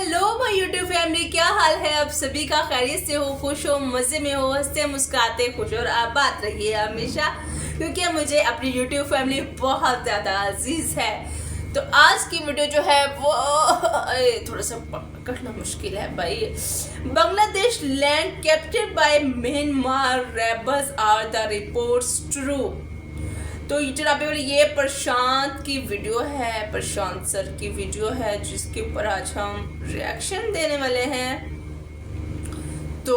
Hello my YouTube family, क्या हाल है? आप सभी का खैरियत से हो, खुश हो, मजे में हो, हंसते मुस्कुराते खुश और आबाद रहिए हमेशा, क्योंकि मुझे अपनी यूट्यूब फैमिली बहुत ज़्यादा अजीज है। तो आज की वीडियो जो है वो थोड़ा सा पकड़ना मुश्किल है भाई। Bangladesh land captured by Myanmar rebels are the reports true. तो जनाबे वाली ये प्रशांत की वीडियो है, प्रशांत सर की वीडियो है, जिसके ऊपर आज हम रिएक्शन देने वाले हैं। तो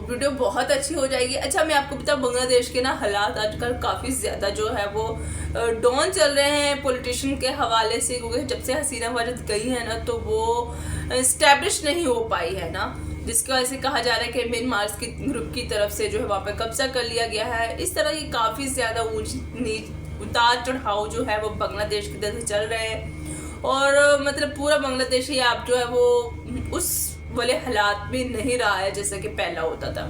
वीडियो बहुत अच्छी हो जाएगी। अच्छा, मैं आपको बताऊं, बांग्लादेश के ना हालात आजकल काफ़ी ज़्यादा जो है वो डाउन चल रहे हैं पॉलिटिशियन के हवाले से, क्योंकि जब से हसीना वाजद गई है ना तो वो इस्टेब्लिश नहीं हो पाई है ना, जिसकी वजह से कहा जा रहा है कि म्यांमार की ग्रुप की तरफ से जो है वहाँ पे कब्जा कर लिया गया है। इस तरह की काफ़ी ज़्यादा ऊंच नीच उतार चढ़ाव जो है वो बांग्लादेश की तरफ से चल रहे हैं, और मतलब पूरा बांग्लादेश ही आप जो है वो उस वाले हालात में नहीं रहा है जैसा कि पहला होता था,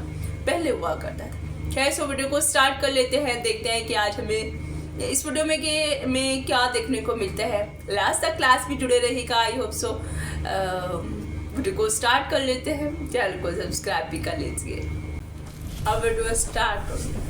पहले हुआ करता था। खैर, सो वीडियो को स्टार्ट कर लेते हैं, देखते हैं कि आज हमें इस वीडियो में क्या देखने को मिलता है। लास्ट तक क्लास भी जुड़े रहेगा, आई होप सो। वीडियो को स्टार्ट कर लेते हैं, चैनल को सब्सक्राइब भी कर लीजिए। अब वीडियो स्टार्ट हो।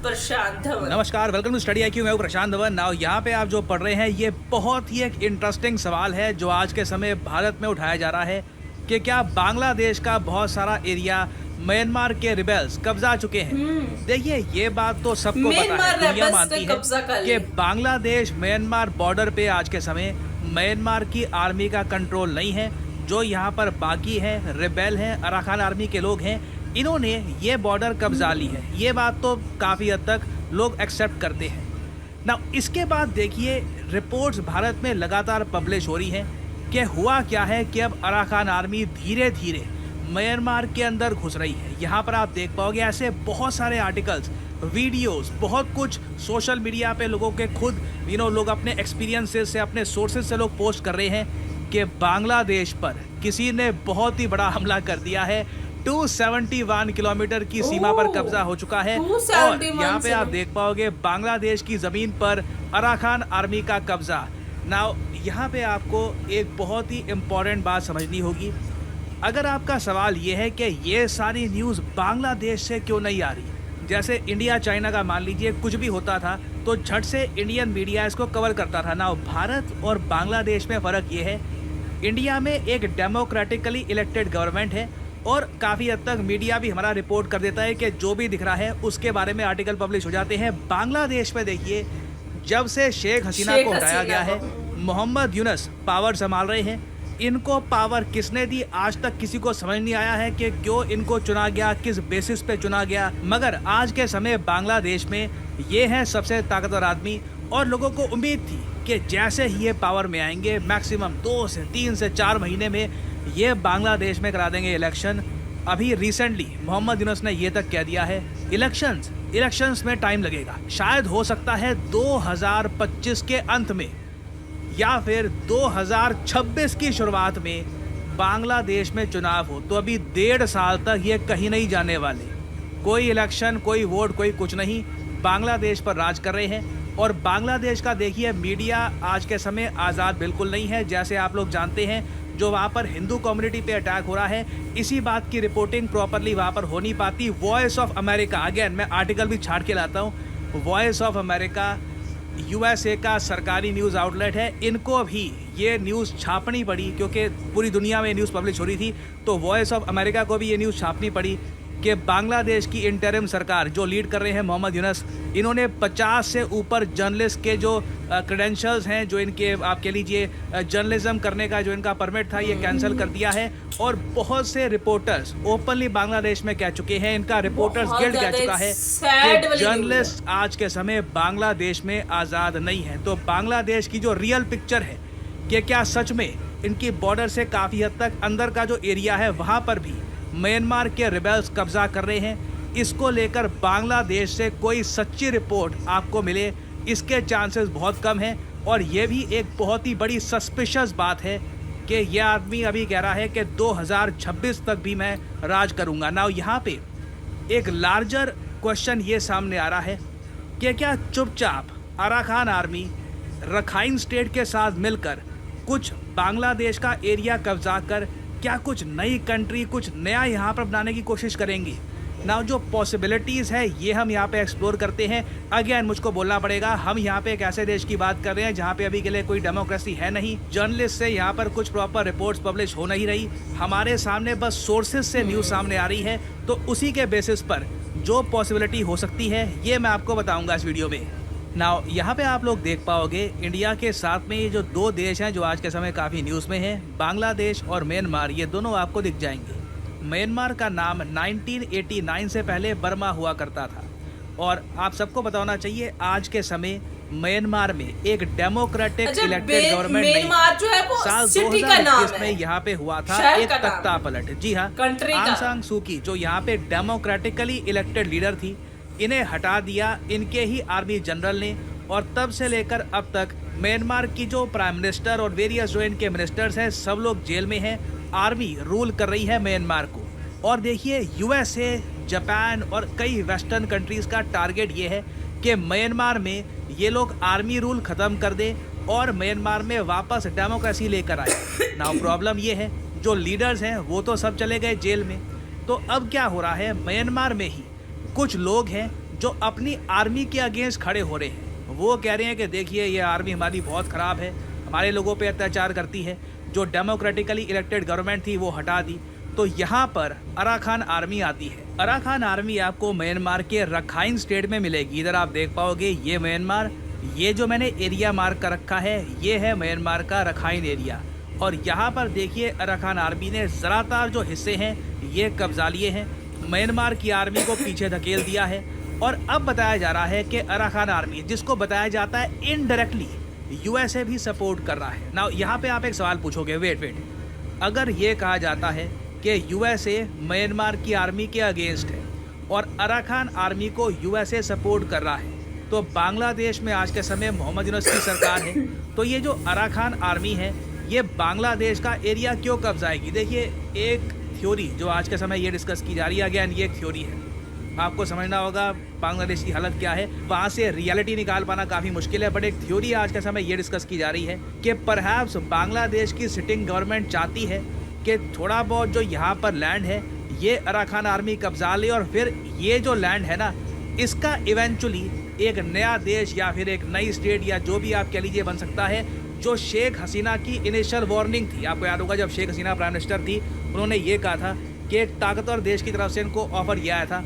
प्रशांत धवन। नमस्कार, वेलकम टू स्टडी IQ। मैं हूं प्रशांत धवन। नाउ यहाँ पे आप जो पढ़ रहे हैं ये बहुत ही एक इंटरेस्टिंग सवाल है जो आज के समय भारत में उठाया जा रहा है कि क्या बांग्लादेश का बहुत सारा एरिया म्यांमार के रिबेल्स कब्जा चुके हैं। देखिए, ये बात तो सबको पता है, दुनिया मानती है कि बांग्लादेश म्यांमार बॉर्डर पे आज के समय म्यांमार की आर्मी का कंट्रोल नहीं है। जो यहाँ पर बाकी है रिबेल हैं, अराकान आर्मी के लोग हैं, इन्होंने ये बॉर्डर कब्जा ली है। ये बात तो काफ़ी हद तक लोग एक्सेप्ट करते हैं ना। इसके बाद देखिए, रिपोर्ट्स भारत में लगातार पब्लिश हो रही हैं कि हुआ क्या है कि अब अराकान आर्मी धीरे धीरे म्यांमार के अंदर घुस रही है। यहाँ पर आप देख पाओगे ऐसे बहुत सारे आर्टिकल्स, वीडियोस, बहुत कुछ सोशल मीडिया पे लोगों के खुद लोग अपने एक्सपीरियंसेस से, अपने सोर्सेज से लोग पोस्ट कर रहे हैं कि बांग्लादेश पर किसी ने बहुत ही बड़ा हमला कर दिया है। 271 किलोमीटर की सीमा पर कब्जा हो चुका है, और यहाँ पे आप देख पाओगे बांग्लादेश की जमीन पर अराकान आर्मी का कब्जा। नाउ यहाँ पे आपको एक बहुत ही इम्पोर्टेंट बात समझनी होगी। अगर आपका सवाल ये है कि ये सारी न्यूज़ बांग्लादेश से क्यों नहीं आ रही, जैसे इंडिया चाइना का मान लीजिए कुछ भी होता था तो झट से इंडियन मीडिया इसको कवर करता था ना। भारत और बांग्लादेश में फ़र्क ये है, इंडिया में एक डेमोक्रेटिकली इलेक्टेड गवर्नमेंट है और काफ़ी हद तक मीडिया भी हमारा रिपोर्ट कर देता है कि जो भी दिख रहा है उसके बारे में आर्टिकल पब्लिश हो जाते हैं। बांग्लादेश में देखिए, जब से शेख हसीना को हटाया गया है, मोहम्मद यूनुस पावर संभाल रहे हैं। इनको पावर किसने दी, आज तक किसी को समझ नहीं आया है कि क्यों इनको चुना गया, किस बेसिस पे चुना गया। मगर आज के समय बांग्लादेश में ये है सबसे ताकतवर आदमी, और लोगों को उम्मीद थी कि जैसे ही ये पावर में आएंगे मैक्सिमम 2 से 3 से 4 महीने में ये बांग्लादेश में करा देंगे इलेक्शन। अभी रिसेंटली मोहम्मद यूनुस ने ये तक कह दिया है इलेक्शंस में टाइम लगेगा, शायद हो सकता है 2025 के अंत में या फिर 2026 की शुरुआत में बांग्लादेश में चुनाव हो। तो अभी 1.5 साल तक ये कहीं नहीं जाने वाले। कोई इलेक्शन, कोई वोट, कोई कुछ नहीं, बांग्लादेश पर राज कर रहे हैं। और बांग्लादेश का देखिए, मीडिया आज के समय आज़ाद बिल्कुल नहीं है। जैसे आप लोग जानते हैं, जो वहाँ पर हिंदू कम्युनिटी पे अटैक हो रहा है, इसी बात की रिपोर्टिंग प्रॉपरली वहाँ पर हो नहीं पाती। वॉइस ऑफ अमेरिका, अगेन मैं आर्टिकल भी छाड़ के लाता हूँ, वॉइस ऑफ अमेरिका USA का सरकारी न्यूज़ आउटलेट है, इनको भी ये न्यूज़ छापनी पड़ी क्योंकि पूरी दुनिया में न्यूज़ पब्लिश हो रही थी। तो वॉइस ऑफ अमेरिका को भी ये न्यूज़ छापनी पड़ी कि बांग्लादेश की इंटरिम सरकार जो लीड कर रहे हैं मोहम्मद यूनुस, इन्होंने 50 से ऊपर जर्नलिस्ट के जो क्रेडेंशियल्स हैं, जो इनके आप कह लीजिए जर्नलिज्म करने का जो इनका परमिट था, ये कैंसिल कर दिया है। और बहुत से रिपोर्टर्स ओपनली बांग्लादेश में कह चुके हैं, इनका रिपोर्टर्स गिल्ड कह चुका है कि जर्नलिस्ट आज के समय बांग्लादेश में आज़ाद नहीं है। तो बांग्लादेश की जो रियल पिक्चर है कि क्या सच में इनकी बॉर्डर से काफ़ी हद तक अंदर का जो एरिया है वहाँ पर भी म्यांमार के रिबेल्स कब्जा कर रहे हैं, इसको लेकर बांग्लादेश से कोई सच्ची रिपोर्ट आपको मिले, इसके चांसेस बहुत कम हैं। और ये भी एक बहुत ही बड़ी सस्पिशियस बात है कि ये आदमी अभी कह रहा है कि 2026 तक भी मैं राज करूंगा। ना यहाँ पे एक लार्जर क्वेश्चन ये सामने आ रहा है कि क्या चुपचाप अराकान आर्मी रखाइन स्टेट के साथ मिलकर कुछ बांग्लादेश का एरिया कब्जा कर क्या कुछ नई कंट्री, कुछ नया यहाँ पर बनाने की कोशिश करेंगी। ना जो पॉसिबिलिटीज़ है ये हम यहाँ पे एक्सप्लोर करते हैं। अगेन मुझको बोलना पड़ेगा, हम यहाँ पे एक ऐसे देश की बात कर रहे हैं जहाँ पे अभी के लिए कोई डेमोक्रेसी है नहीं। जर्नलिस्ट से यहाँ पर कुछ प्रॉपर रिपोर्ट्स पब्लिश हो नहीं रही, हमारे सामने बस सोर्सेज से न्यूज़ सामने आ रही है। तो उसी के बेसिस पर जो पॉसिबिलिटी हो सकती है ये मैं आपको बताऊँगा इस वीडियो में। नाउ यहाँ पे आप लोग देख पाओगे इंडिया के साथ में ये जो दो देश हैं जो आज के समय काफ़ी न्यूज़ में हैं, बांग्लादेश और म्यांमार, ये दोनों आपको दिख जाएंगे। म्यांमार का नाम 1989 से पहले बर्मा हुआ करता था और आप सबको बताना चाहिए आज के समय म्यांमार में एक डेमोक्रेटिक इलेक्टेड गवर्नमेंट म्यांमार जो है वो साल सिटी का नाम 2021 में यहाँ पे हुआ था एक तख्ता पलट। जी हाँ, आंग सान सू की जो यहाँ पे डेमोक्रेटिकली इलेक्टेड लीडर थी, इन्हें हटा दिया इनके ही आर्मी जनरल ने। और तब से लेकर अब तक म्यांमार की जो प्राइम मिनिस्टर और वेरियस जो इनके मिनिस्टर्स हैं सब लोग जेल में हैं। आर्मी रूल कर रही है म्यांमार को। और देखिए यूएसए, जापान और कई वेस्टर्न कंट्रीज़ का टारगेट ये है कि म्यांमार में ये लोग आर्मी रूल ख़त्म कर दे और म्यांमार में वापस डेमोक्रेसी लेकर आए। नाउ प्रॉब्लम ये है जो लीडर्स हैं वो तो सब चले गए जेल में। तो अब क्या हो रहा है, म्यांमार में ही कुछ लोग हैं जो अपनी आर्मी के अगेंस्ट खड़े हो रहे हैं। वो कह रहे हैं कि देखिए ये आर्मी हमारी बहुत ख़राब है, हमारे लोगों पे अत्याचार करती है, जो डेमोक्रेटिकली इलेक्टेड गवर्नमेंट थी वो हटा दी। तो यहाँ पर अराकान आर्मी आती है। अराकान आर्मी आपको म्यांमार के रखाइन स्टेट में मिलेगी। इधर आप देख पाओगे ये म्यांमार, ये जो मैंने एरिया मार्क कर रखा है ये है म्यांमार का रखाइन एरिया। और यहाँ पर देखिए अराकान आर्मी ने ज़्यादातर जो हिस्से हैं ये कब्जा लिए हैं, म्यांमार की आर्मी को पीछे धकेल दिया है। और अब बताया जा रहा है कि अराकान आर्मी, जिसको बताया जाता है इनडायरेक्टली यूएसए भी सपोर्ट कर रहा है। ना यहाँ पे आप एक सवाल पूछोगे, वेट, अगर ये कहा जाता है कि यूएसए म्यांमार की आर्मी के अगेंस्ट है और अराकान आर्मी को यूएसए सपोर्ट कर रहा है, तो बांग्लादेश में आज के समय मोहम्मद यूनस की सरकार है, तो ये जो अराकान आर्मी है ये बांग्लादेश का एरिया क्यों कब्जाएगी। देखिए एक थ्योरी जो आज के समय ये डिस्कस की जा रही है, अगेन ये एक थ्योरी है, आपको समझना होगा बांग्लादेश की हालत क्या है, वहाँ से रियलिटी निकाल पाना काफ़ी मुश्किल है। बट एक थ्योरी आज के समय ये डिस्कस की जा रही है कि परहैप्स बांग्लादेश की सिटिंग गवर्नमेंट चाहती है कि थोड़ा बहुत जो यहाँ पर लैंड है ये अराकान आर्मी कब्जा ले और फिर ये जो लैंड है ना इसका इवेंचुअली एक नया देश या फिर एक नई स्टेट या जो भी आप कह लीजिए बन सकता है। जो शेख हसीना की इनिशियल वार्निंग थी, आपको याद होगा जब शेख हसीना प्राइम मिनिस्टर थी, उन्होंने ये कहा था कि एक ताकतवर देश की तरफ से इनको ऑफर किया आया था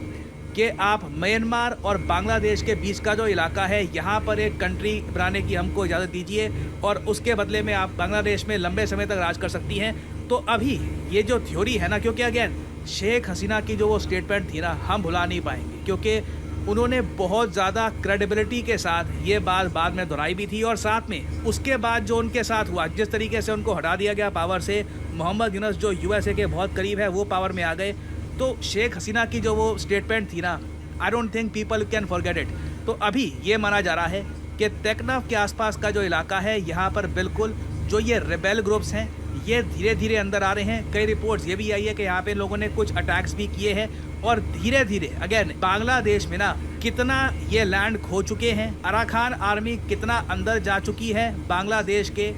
कि आप म्यांमार और बांग्लादेश के बीच का जो इलाका है यहाँ पर एक कंट्री बनाने की हमको इजाज़त दीजिए और उसके बदले में आप बांग्लादेश में लंबे समय तक राज कर सकती हैं। तो अभी ये जो थ्योरी है ना, क्योंकि अगेन शेख हसीना की जो वो स्टेटमेंट थी ना हम भुला नहीं पाएंगे, क्योंकि उन्होंने बहुत ज़्यादा क्रेडिबिलिटी के साथ ये बात बाद में दोहराई भी थी। और साथ में उसके बाद जो उनके साथ हुआ, जिस तरीके से उनको हटा दिया गया पावर से, मोहम्मद यूनस जो यूएसए के बहुत करीब है वो पावर में आ गए। तो शेख हसीना की जो वो स्टेटमेंट थी ना, I don't think people can forget it. तो अभी ये माना जा रहा है कि तेकनाफ के आसपास का जो इलाका है यहाँ पर बिल्कुल जो ये रिबेल ग्रुप्स हैं ये धीरे धीरे अंदर आ रहे हैं। कई रिपोर्ट्स ये भी आई है कि यहाँ पे लोगों ने कुछ अटैक्स भी किए हैं और धीरे धीरे अगेन बांग्लादेश में ना कितना ये लैंड खो चुके हैं, अराकान आर्मी कितना अंदर जा चुकी है बांग्लादेश के,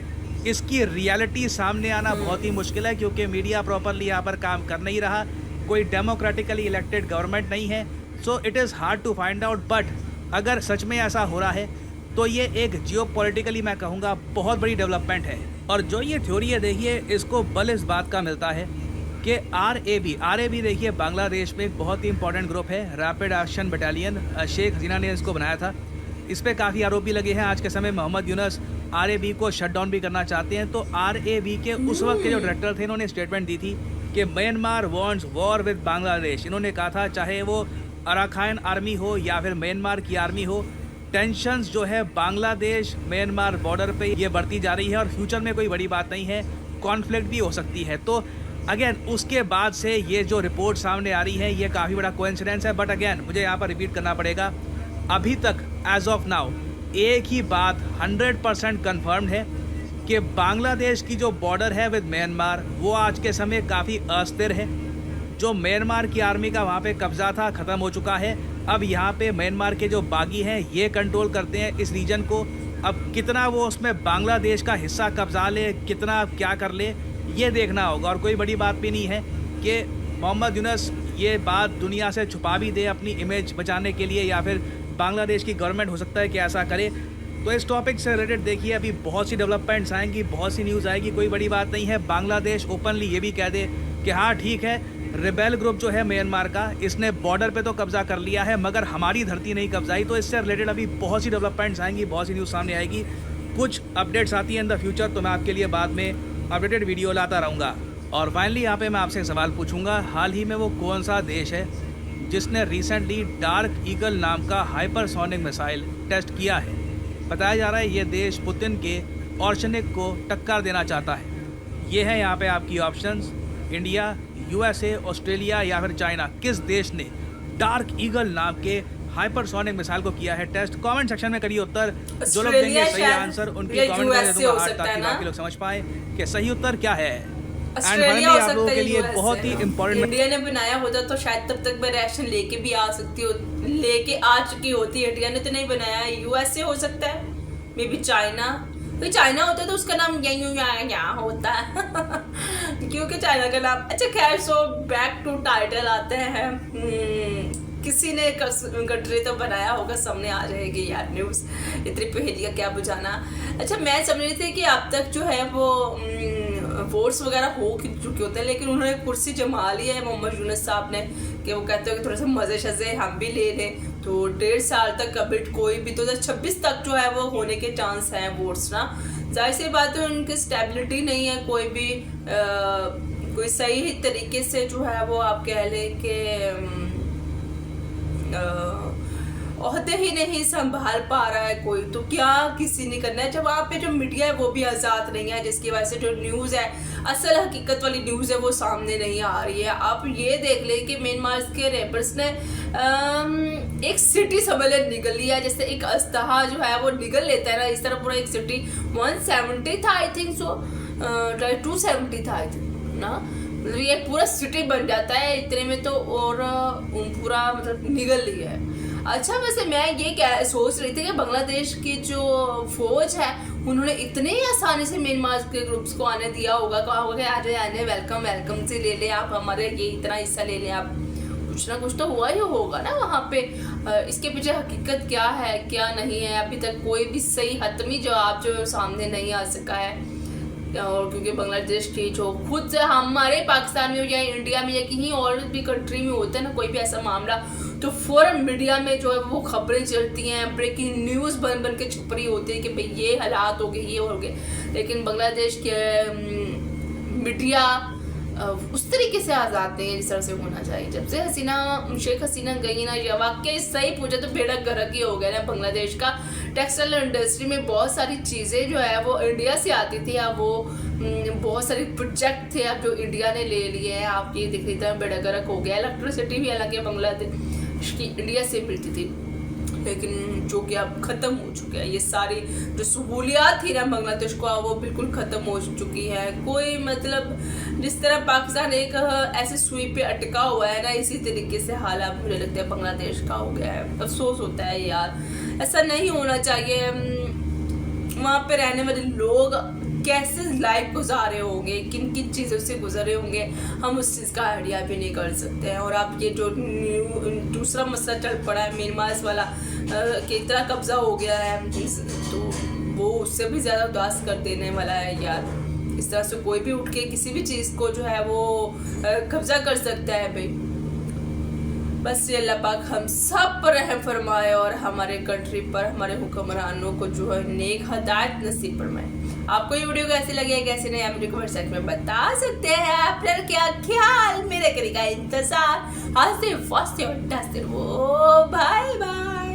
इसकी रियलिटी सामने आना बहुत ही मुश्किल है, क्योंकि मीडिया प्रॉपरली यहाँ पर काम कर नहीं रहा, कोई डेमोक्रेटिकली इलेक्टेड गवर्नमेंट नहीं है। So it is hard to find out. But अगर सच में ऐसा हो रहा है तो ये एक जियोपॉलिटिकली मैं कहूँगा बहुत बड़ी डेवलपमेंट है। और जो ये थ्योरी है देखिए इसको बल इस बात का मिलता है कि आरएबी देखिए बांग्लादेश में एक बहुत ही इंपॉर्टेंट ग्रुप है, rapid action battalion. Sheikh Hasina ने इसको बनाया था, इस पर काफ़ी आरोपी लगे हैं। आज के समय मोहम्मद यूनस आरएबी को शट डाउन भी करना चाहते हैं। तो आरएबी के उस वक्त के जो डायरेक्टर थे इन्होंने स्टेटमेंट दी थी कि Myanmar wants war with Bangladesh. इन्होंने कहा था चाहे वो अराकान आर्मी हो या फिर म्यांमार की आर्मी हो, टेंशन्स जो है बांग्लादेश म्यांमार बॉर्डर पे ये बढ़ती जा रही है और फ्यूचर में कोई बड़ी बात नहीं है, कॉन्फ्लिक्ट भी हो सकती है। तो अगेन उसके बाद से ये जो रिपोर्ट सामने आ रही है ये काफ़ी बड़ा कोइंसिडेंस है। बट अगेन मुझे यहाँ पर रिपीट करना पड़ेगा, अभी तक एज ऑफ नाउ एक ही बात 100% कन्फर्म्ड है कि बांग्लादेश की जो बॉर्डर है विद म्यांमार वो आज के समय काफ़ी अस्थिर है। जो म्यांमार की आर्मी का वहाँ पे कब्जा था ख़त्म हो चुका है। अब यहाँ पे म्यांमार के जो बागी हैं ये कंट्रोल करते हैं इस रीजन को। अब कितना वो उसमें बांग्लादेश का हिस्सा कब्जा ले, कितना क्या कर ले, ये देखना होगा। और कोई बड़ी बात भी नहीं है कि मोहम्मद यूनुस ये बात दुनिया से छुपा भी दे अपनी इमेज बचाने के लिए, या फिर बांग्लादेश की गवर्नमेंट हो सकता है कि ऐसा करे। तो इस टॉपिक से रिलेटेड देखिए अभी बहुत सी डेवलपमेंट्स आएंगी, बहुत सी न्यूज़ आएगी। कोई बड़ी बात नहीं है, बांग्लादेश ओपनली ये भी कह दे कि हाँ ठीक है, रिबेल ग्रुप जो है म्यांमार का, इसने बॉर्डर पे तो कब्जा कर लिया है मगर हमारी धरती नहीं कब्जाई। तो इससे रिलेटेड अभी बहुत सी डेवलपमेंट्स आएंगी, बहुत सी न्यूज़ सामने आएगी, कुछ अपडेट्स आती हैं इन द फ्यूचर, तो मैं आपके लिए बाद में अपडेटेड वीडियो लाता रहूँगा। और फाइनली यहाँ पे मैं आपसे एक सवाल पूछूंगा, हाल ही में वो कौन सा देश है जिसने रिसेंटली डार्क ईगल नाम का हाइपरसोनिक मिसाइल टेस्ट किया है? बताया जा रहा है ये देश पुतिन के ऑर्शनिक को टक्कर देना चाहता है। ये है यहाँ पे आपकी ऑप्शंस, इंडिया, यूएसए, ऑस्ट्रेलिया या फिर चाइना। किस देश ने डार्क ईगल नाम के हाइपरसोनिक मिसाइल को किया है टेस्ट? कमेंट सेक्शन में करिए उत्तर। जो लोग देंगे सही आंसर उनकी कमेंट कर दूंगा हार्ट, ताकि बाकी लोग समझ पाए कि सही उत्तर क्या है। ऑस्ट्रेलिया हो आप लोगों सकता के है, लिए बहुत ही इम्पोर्टेंट, इंडिया ने बनाया होता तो शायद तब तक मैं रेशन लेके भी आ सकती हो, लेके आ चुकी होती। इंडिया ने तो नहीं बनाया। यूएसए हो सकता है, मे बी चाइना। तो चाइना होता तो उसका नाम यहाँ होता है क्योंकि चाइना का नाम। अच्छा खैर, सो बैक टू टाइटल आते हैं। किसी ने कंट्री तो बनाया होगा, सामने आ जाएगी यार न्यूज़, इतनी पहेली का क्या बुझाना। अच्छा मैं समझ रही थी कि अब तक जो है वो वोट्स वगैरह हो चुके होते हैं, लेकिन उन्होंने कुर्सी जमा ली है मोहम्मद यूनुस साहब ने, कि वो कहते हो कि थोड़ा सा मज़े शज़े हम भी ले लें। तो 1.5 साल तक अभी कोई भी 2026 तक जो है वो होने के चांस हैं वोट्स ना। जाहिर सी बात है उनकी स्टेबिलिटी नहीं है, कोई भी कोई सही तरीके से जो है वो आप कह लें कि ओहदे ही नहीं संभाल पा रहा है कोई, तो क्या किसी ने करना है। जब वहाँ पे जो मीडिया है वो भी आज़ाद नहीं है, जिसकी वजह से जो न्यूज़ है, असल हकीकत वाली न्यूज़ है, वो सामने नहीं आ रही है। आप ये देख लें कि म्यांमार के रेबर्स ने एक सिटी समझ ले निगल लिया, जैसे एक अस्तहा जो है वो निगल लेता है ना, इस तरह पूरा एक सिटी 170 था आई थिंक, सो 270 था आई थिंक ना, मतलब ये पूरा सिटी बन जाता है इतने में तो, और पूरा मतलब निगल लिया है। अच्छा वैसे मैं ये सोच रही थी कि बांग्लादेश की जो फौज है उन्होंने इतने आसानी से म्यांमार के ग्रुप्स को आने दिया होगा, कहा होगा कि आ जाए आने, वेलकम वेलकम से ले लें आप हमारे ये इतना हिस्सा ले लें आप, कुछ ना कुछ तो हुआ ही होगा ना वहाँ पे। इसके पीछे हकीकत क्या है क्या नहीं है, अभी तक कोई भी सही हतमी जवाब जो सामने नहीं आ सका है। और क्योंकि बांग्लादेश की जो खुद से हमारे पाकिस्तान में हो या इंडिया में या कहीं और भी कंट्री में होता है ना कोई भी ऐसा मामला, तो फौरन मीडिया में जो है वो खबरें चलती हैं, ब्रेकिंग न्यूज़ बन बन के छुप रही होती है कि भाई ये हालात हो गए, ये हो गए। लेकिन बांग्लादेश के मीडिया उस तरीके से आज़ाद नहीं है जिस तरह से होना चाहिए। जब से शेख हसीना गई ना, ये वाकई सही पूछे तो बेड़ा गर्क ही हो गया ना बांग्लादेश का। टेक्सटाइल इंडस्ट्री में बहुत सारी चीज़ें जो है वो इंडिया से आती थी, अब वो बहुत सारे प्रोजेक्ट थे अब जो इंडिया ने ले लिए हैं। आप ये दिख रही था बेड़ा गर्क हो गया। इलेक्ट्रिसिटी भी हालांकि बांग्लादेश की इंडिया से मिलती थी, लेकिन जो कि अब ख़त्म हो चुका है। ये सारी जो सहूलियात थी ना बांग्लादेश को, वो बिल्कुल ख़त्म हो चुकी है। कोई मतलब जिस तरह पाकिस्तान एक ऐसे सुई पे अटका हुआ है ना, इसी तरीके से हालात मुझे लगता है बांग्लादेश का हो गया है। अफसोस होता है यार, ऐसा नहीं होना चाहिए। वहाँ पे रहने वाले लोग कैसे लाइफ गुजारे होंगे, किन किन चीज़ों से गुजरे होंगे, हम उस चीज़ का आइडिया भी नहीं कर सकते हैं। और अब ये जो दूसरा मसला चल पड़ा है म्यांमार वाला कि इतना कब्जा हो गया है, तो वो उससे भी ज़्यादा उदास कर देने वाला है यार। इस तरह से कोई भी उठ के किसी भी चीज़ को जो है वो कब्जा कर सकता है भाई। बस ये अल्लाह पाक हम सब पर रहम फरमाए और हमारे कंट्री पर, हमारे हुक्मरानों को जो है नेक हदायत नसीब फरमाए। आपको ये वीडियो कैसी लगी है कैसी नहीं, आप मुझे कमेंट सेक्शन में बता सकते हैं। आपका क्या ख्याल, मेरे करेगा इंतजार। हंसते फंसते और डसते रहो। Bye bye.